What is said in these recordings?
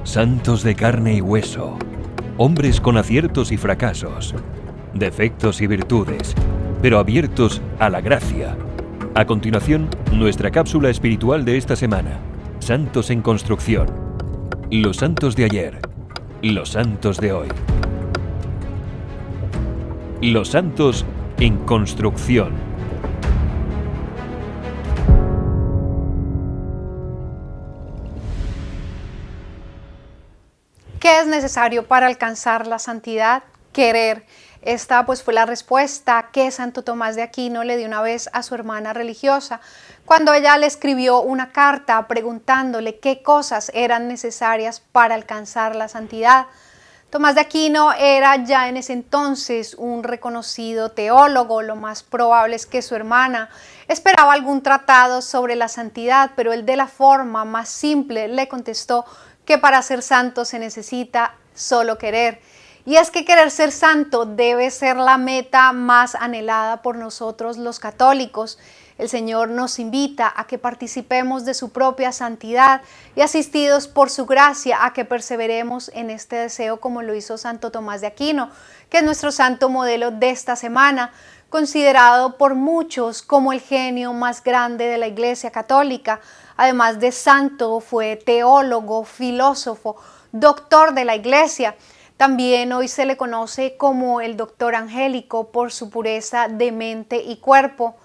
Santos de carne y hueso, hombres con aciertos y fracasos, defectos y virtudes, pero abiertos a la gracia. A continuación, nuestra cápsula espiritual de esta semana. Santos en construcción. Los santos de ayer. Los santos de hoy. Los santos en construcción. ¿Qué es necesario para alcanzar la santidad? Querer. Esta pues fue la respuesta que Santo Tomás de Aquino le dio una vez a su hermana religiosa, cuando ella le escribió una carta preguntándole qué cosas eran necesarias para alcanzar la santidad. Tomás de Aquino era ya en ese entonces un reconocido teólogo. Lo más probable es que su hermana esperaba algún tratado sobre la santidad, pero él de la forma más simple le contestó que para ser santo se necesita solo querer. Y es que querer ser santo debe ser la meta más anhelada por nosotros los católicos. El Señor nos invita a que participemos de su propia santidad y asistidos por su gracia a que perseveremos en este deseo como lo hizo Santo Tomás de Aquino, que es nuestro santo modelo de esta semana, considerado por muchos como el genio más grande de la Iglesia Católica. Además de santo, fue teólogo, filósofo, doctor de la Iglesia. También hoy se le conoce como el doctor angélico por su pureza de mente y cuerpo.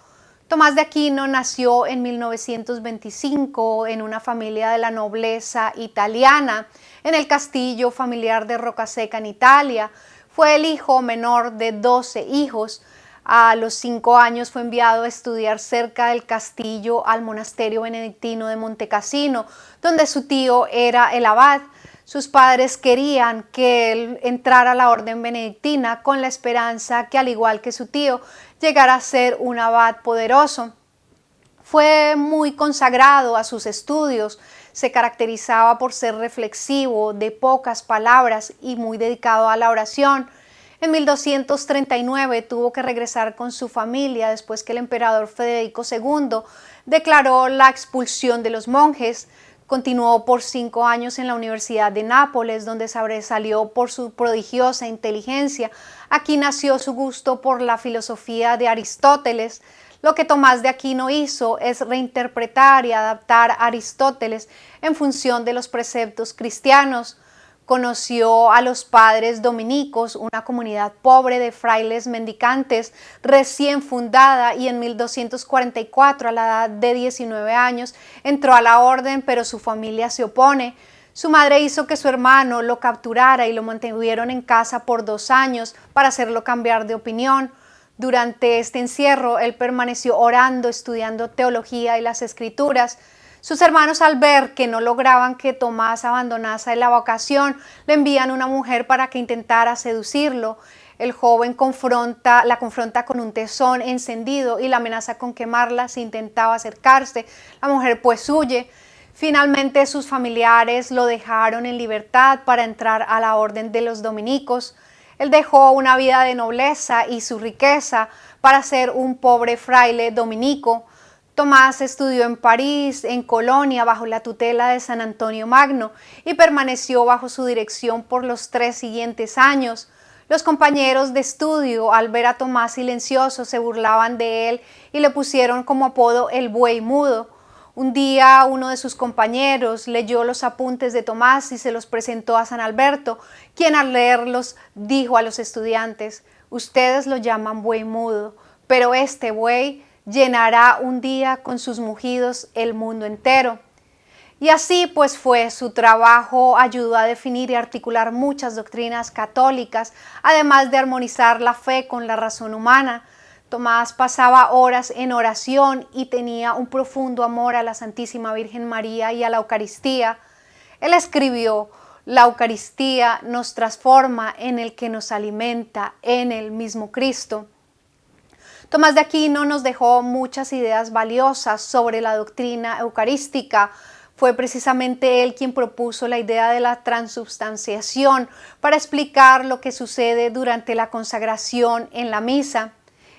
Tomás de Aquino nació en 1925 en una familia de la nobleza italiana, en el castillo familiar de Rocaseca en Italia. Fue el hijo menor de 12 hijos. A los 5 años fue enviado a estudiar cerca del castillo al monasterio benedictino de Montecassino, donde su tío era el abad. Sus padres querían que él entrara a la orden benedictina con la esperanza que, al igual que su tío, llegara a ser un abad poderoso. Fue muy consagrado a sus estudios, se caracterizaba por ser reflexivo, de pocas palabras y muy dedicado a la oración. En 1239 tuvo que regresar con su familia después que el emperador Federico II declaró la expulsión de los monjes. Continuó por 5 años en la Universidad de Nápoles, donde sobresalió por su prodigiosa inteligencia. Aquí nació su gusto por la filosofía de Aristóteles. Lo que Tomás de Aquino hizo es reinterpretar y adaptar a Aristóteles en función de los preceptos cristianos. Conoció a los padres dominicos, una comunidad pobre de frailes mendicantes recién fundada, y en 1244, a la edad de 19 años, entró a la orden, pero su familia se opone. Su madre hizo que su hermano lo capturara y lo mantuvieron en casa por 2 años para hacerlo cambiar de opinión. Durante este encierro, él permaneció orando, estudiando teología y las escrituras. Sus hermanos, al ver que no lograban que Tomás abandonase la vocación, le envían una mujer para que intentara seducirlo. El joven la confronta con un tesón encendido y la amenaza con quemarla si intentaba acercarse. La mujer pues huye. Finalmente sus familiares lo dejaron en libertad para entrar a la orden de los dominicos. Él dejó una vida de nobleza y su riqueza para ser un pobre fraile dominico. Tomás estudió en París, en Colonia, bajo la tutela de San Antonio Magno, y permaneció bajo su dirección por los 3 siguientes años. Los compañeros de estudio, al ver a Tomás silencioso, se burlaban de él y le pusieron como apodo el buey mudo. Un día uno de sus compañeros leyó los apuntes de Tomás y se los presentó a San Alberto, quien al leerlos dijo a los estudiantes: «Ustedes lo llaman buey mudo, pero este buey llenará un día con sus mugidos el mundo entero». Y así pues fue. Su trabajo ayudó a definir y articular muchas doctrinas católicas, además de armonizar la fe con la razón humana. Tomás pasaba horas en oración y tenía un profundo amor a la Santísima Virgen María y a la Eucaristía. Él escribió: «La Eucaristía nos transforma en el que nos alimenta, en el mismo Cristo». Tomás de Aquino nos dejó muchas ideas valiosas sobre la doctrina eucarística. Fue precisamente él quien propuso la idea de la transubstanciación para explicar lo que sucede durante la consagración en la misa.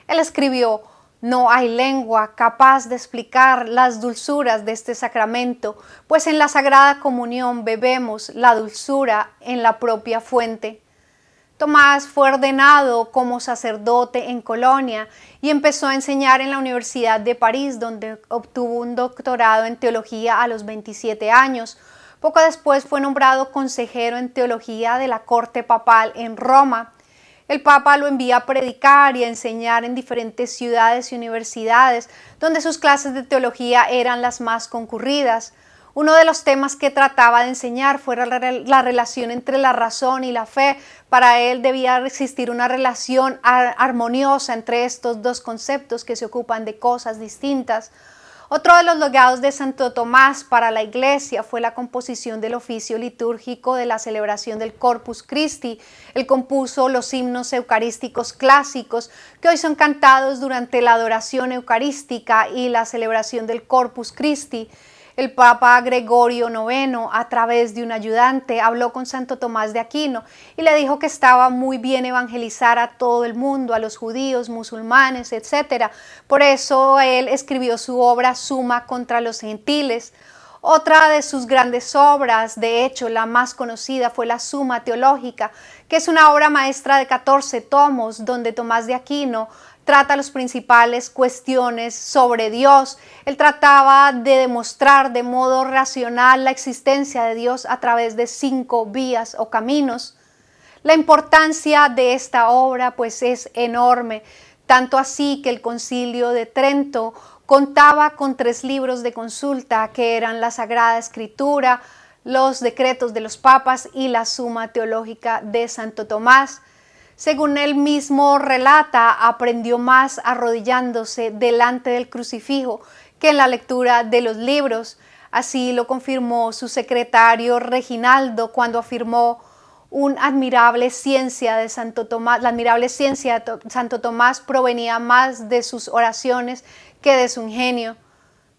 Él escribió: No hay lengua capaz de explicar las dulzuras de este sacramento, pues en la Sagrada Comunión bebemos la dulzura en la propia fuente. Tomás fue ordenado como sacerdote en Colonia y empezó a enseñar en la Universidad de París, donde obtuvo un doctorado en teología a los 27 años. Poco después fue nombrado consejero en teología de la corte papal en Roma. El Papa lo envía a predicar y a enseñar en diferentes ciudades y universidades, donde sus clases de teología eran las más concurridas. Uno de los temas que trataba de enseñar fue la relación entre la razón y la fe. Para él debía existir una relación armoniosa entre estos dos conceptos que se ocupan de cosas distintas. Otro de los legados de Santo Tomás para la Iglesia fue la composición del oficio litúrgico de la celebración del Corpus Christi. Él compuso los himnos eucarísticos clásicos que hoy son cantados durante la adoración eucarística y la celebración del Corpus Christi. El Papa Gregorio IX, a través de un ayudante, habló con Santo Tomás de Aquino y le dijo que estaba muy bien evangelizar a todo el mundo, a los judíos, musulmanes, etc. Por eso él escribió su obra Suma contra los gentiles. Otra de sus grandes obras, de hecho la más conocida, fue la Suma Teológica, que es una obra maestra de 14 tomos, donde Tomás de Aquino trata las principales cuestiones sobre Dios. Él trataba de demostrar de modo racional la existencia de Dios a través de 5 vías o caminos. La importancia de esta obra pues es enorme, tanto así que el Concilio de Trento contaba con 3 libros de consulta que eran la Sagrada Escritura, los decretos de los papas y la Suma Teológica de Santo Tomás. Según él mismo relata, aprendió más arrodillándose delante del crucifijo que en la lectura de los libros. Así lo confirmó su secretario Reginaldo cuando afirmó: la admirable ciencia de Santo Tomás provenía más de sus oraciones que de su ingenio.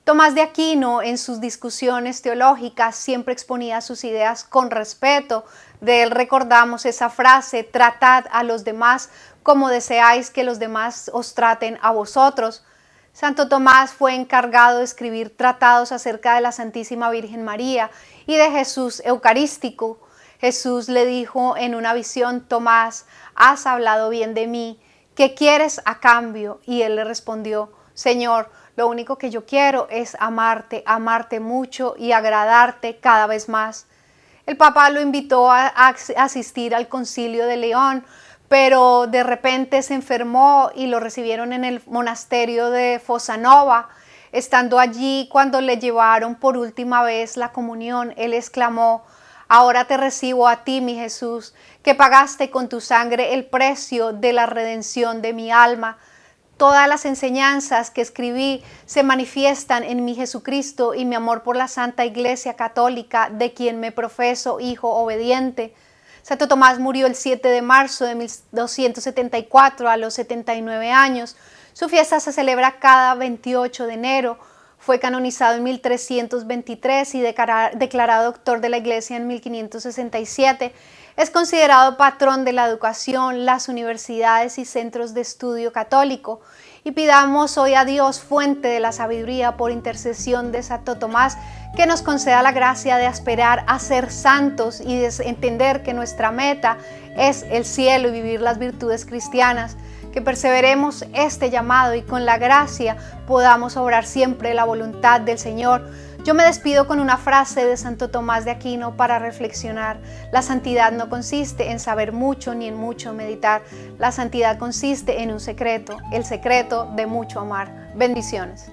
Tomás de Aquino, en sus discusiones teológicas, siempre exponía sus ideas con respeto. De él recordamos esa frase: tratad a los demás como deseáis que los demás os traten a vosotros. Santo Tomás fue encargado de escribir tratados acerca de la Santísima Virgen María y de Jesús Eucarístico. Jesús le dijo en una visión: Tomás, has hablado bien de mí, ¿qué quieres a cambio? Y él le respondió: Señor, lo único que yo quiero es amarte mucho y agradarte cada vez más. El Papa lo invitó a asistir al Concilio de León, pero de repente se enfermó y lo recibieron en el monasterio de Fossanova. Estando allí, cuando le llevaron por última vez la comunión, él exclamó: ahora te recibo a ti, mi Jesús, que pagaste con tu sangre el precio de la redención de mi alma. Todas las enseñanzas que escribí se manifiestan en mi Jesucristo y mi amor por la Santa Iglesia Católica, de quien me profeso hijo obediente. Santo Tomás murió el 7 de marzo de 1274 a los 79 años. Su fiesta se celebra cada 28 de enero. Fue canonizado en 1323 y declarado doctor de la Iglesia en 1567. Es considerado patrón de la educación, las universidades y centros de estudio católico. Y pidamos hoy a Dios, fuente de la sabiduría, por intercesión de Santo Tomás, que nos conceda la gracia de aspirar a ser santos y de entender que nuestra meta es el cielo y vivir las virtudes cristianas. Que perseveremos este llamado y con la gracia podamos obrar siempre la voluntad del Señor. Yo me despido con una frase de Santo Tomás de Aquino para reflexionar. La santidad no consiste en saber mucho ni en mucho meditar. La santidad consiste en un secreto, el secreto de mucho amar. Bendiciones.